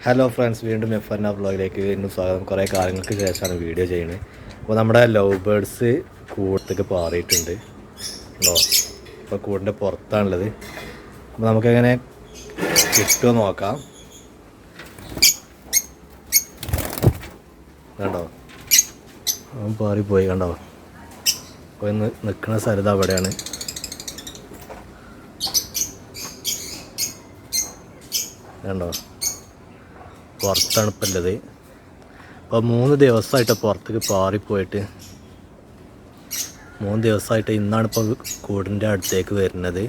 Hello friends, വീണ്ടും fnrvlogലേക്ക് വീണ്ടും സ്വാഗതം. കുറേ കാലങ്ങൾക്ക് ശേഷമാണ് വീഡിയോ ചെയ്യുന്നത്. അപ്പോൾ നമ്മുടെ ലവ് ബേർഡ്സ് കൂടത്തേക്ക് പാറിയിട്ടുണ്ട് ഉണ്ടോ. ഇപ്പോൾ കൂടിൻ്റെ പുറത്താണുള്ളത്. അപ്പോൾ നമുക്കെങ്ങനെ കിട്ടുമോ നോക്കാം. കണ്ടോ, അവൻ പാറിപ്പോയി. കണ്ടോ, പോയി നിൽക്കുന്ന സ്ഥലത്ത് അവിടെയാണ്. കണ്ടോ, പുറത്താണ് ഇപ്പം ഉള്ളത്. അപ്പോൾ 3 ദിവസമായിട്ട് പുറത്തേക്ക് പാറിപ്പോയിട്ട് 3 ദിവസമായിട്ട് ഇന്നാണ് ഇപ്പോൾ കൂടിൻ്റെ അടുത്തേക്ക് വരുന്നത്.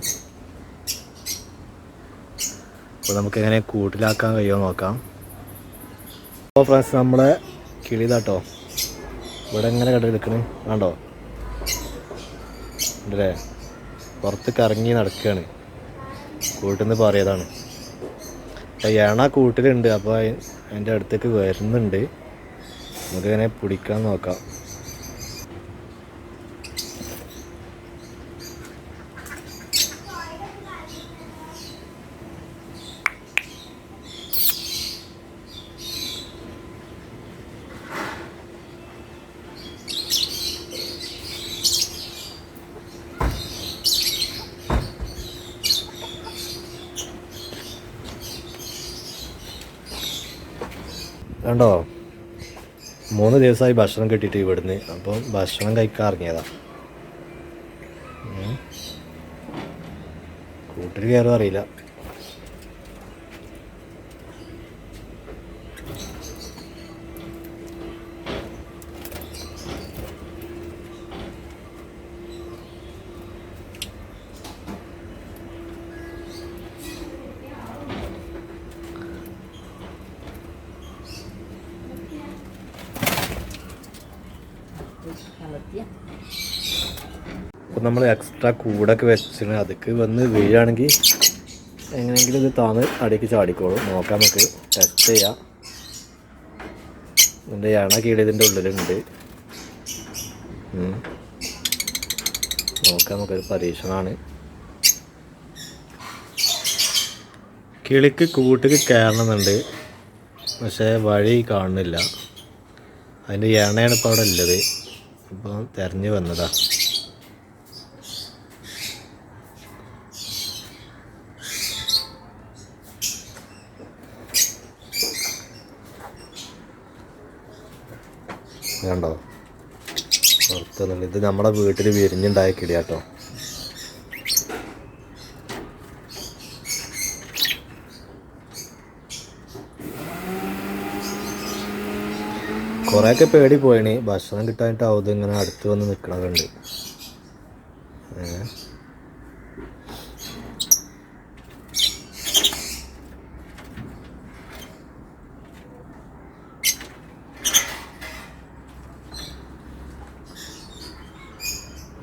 അപ്പോൾ നമുക്കെങ്ങനെ കൂട്ടിലാക്കാൻ കഴിയുമോ നോക്കാം. അപ്പോൾ ഫ്രണ്ട്സ്, നമ്മളെ കിളിതാട്ടോ ഇവിടെ എങ്ങനെ കണ്ടെടുക്കണേ കണ്ടോ അല്ലേ, പുറത്തേക്ക് ഇറങ്ങി നടക്കുകയാണ്. കൂട്ടിൽ നിന്ന് പാറിയതാണ്. എണ കൂട്ടിലുണ്ട്. അപ്പോൾ അതിൻ്റെ അടുത്തേക്ക് വരുന്നുണ്ട്. നമുക്കിങ്ങനെ പിടിക്കാൻ നോക്കാം. കണ്ടോ, 3 ദിവസമായി ഭക്ഷണം കിട്ടിയിട്ട് ഇവിടുന്ന്. അപ്പം ഭക്ഷണം കഴിക്കാൻ ഇറങ്ങിയതാണ്. കൂട്ടിൽ കയറും അറിയില്ല. അപ്പം നമ്മൾ എക്സ്ട്രാ കൂടൊക്കെ വെച്ചിട്ട് അതൊക്കെ വന്ന് വീഴാണെങ്കിൽ എങ്ങനെയെങ്കിലും ഇത് താന്ന് അടിക്ക് ചാടിക്കോളും. നോക്കാം, നമുക്ക് ടെസ്റ്റ് ചെയ്യാം. ഇതിൻ്റെ എണ കീഴിയതിൻ്റെ ഉള്ളിലുണ്ട്. നോക്കാം, നമുക്കൊരു പരീക്ഷണമാണ്. കിളിക്ക് കൂട്ടിൽ കയറണമെന്നുണ്ട്, പക്ഷേ വഴി കാണുന്നില്ല. അതിൻ്റെ എണ്ണയാണ് ഇപ്പോൾ അവിടെ ഉള്ളത്. അപ്പോൾ തിരഞ്ഞു വന്നതാ. കണ്ടോ, പുറത്തുനിന്നുണ്ട്. ഇത് നമ്മുടെ വീട്ടിൽ വിരിഞ്ഞുണ്ടായ കിളിയാട്ടോ. കുറേയൊക്കെ പേടി പോയിന്. ഭക്ഷണം കിട്ടാനായിട്ടാവും ഇത് ഇങ്ങനെ അടുത്ത് വന്ന് നിൽക്കണതുണ്ട്.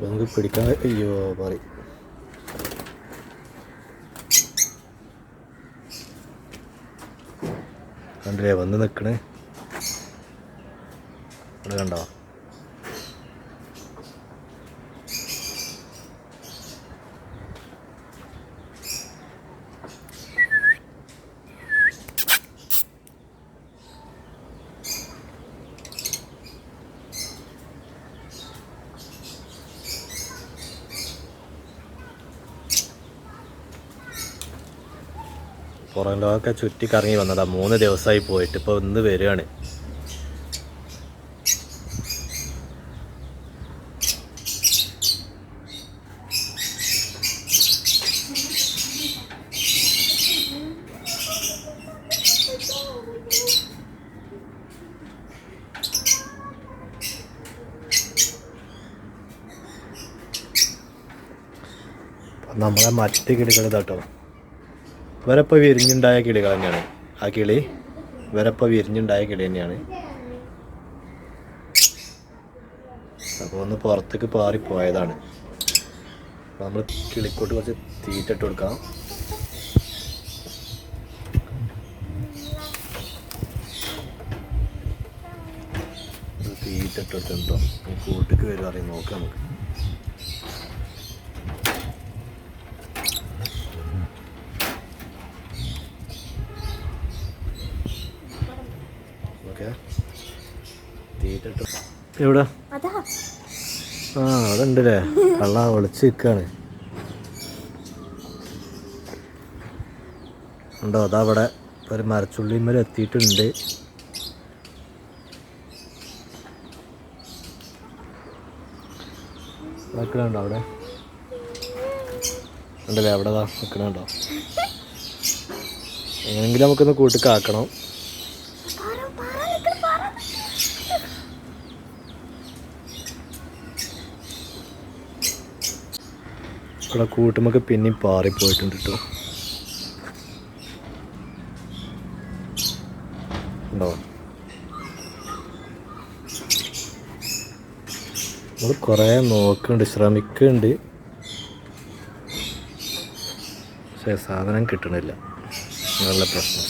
നമുക്ക് പിടിക്കാൻ അയ്യോ പറയും. കണ്ടില്ലേ വന്ന് നിൽക്കണേ, ഇവിടെ കണ്ടോ. പുറം ലോകമൊക്കെ ചുറ്റിക്കറങ്ങി വന്നതാ. 3 ദിവസമായി പോയിട്ട് ഇപ്പോൾ ഇന്ന് വരികയാണ്. നമ്മളെ മറ്റ് കിളികൾ ഇതാട്ടോ, ഇവരപ്പോൾ വിരിഞ്ഞുണ്ടായ കിളികൾ തന്നെയാണ്. ആ കിളി ഇവരപ്പോൾ വിരിഞ്ഞുണ്ടായ കിളി തന്നെയാണ്. അപ്പോൾ ഒന്ന് പുറത്തേക്ക് പാറിപ്പോയതാണ്. അപ്പോൾ നമ്മൾ കിളിക്കോട്ട് കുറച്ച് തീറ്റ ഇട്ട് കൊടുക്കാം. തീറ്റ ഇട്ട് കൊടുത്തിട്ടുണ്ടോ, കൂട്ടിക്ക് വരും അറിയാം. നോക്കാം നമുക്ക്. ഓക്കെ തീറ്റിട്ട് എവിടെ ആ അവിടെ ഉണ്ടല്ലേ കള്ള ഒളിച്ച് നിൽക്കാണ് ഉണ്ടോ അതാ അവിടെ ഒരു മരച്ചുള്ളിന്മേൽ എത്തിയിട്ടുണ്ട് നിൽക്കണുണ്ടോ അവിടെ ഉണ്ടല്ലേ അവിടെ നിൽക്കണുണ്ടോ എങ്ങനെങ്കിലും നമുക്കൊന്ന് കൂട്ടിക്കാക്കണം ഇവിടെ കൂട്ടുമൊക്കെ പിന്നെയും പാറിപ്പോയിട്ടുണ്ട് കേട്ടോ ഉണ്ടോ നമ്മൾ കുറേ നോക്കുന്നുണ്ട് ശ്രമിക്കുന്നുണ്ട് പക്ഷേ സാധനം കിട്ടണില്ല നല്ല പ്രശ്നം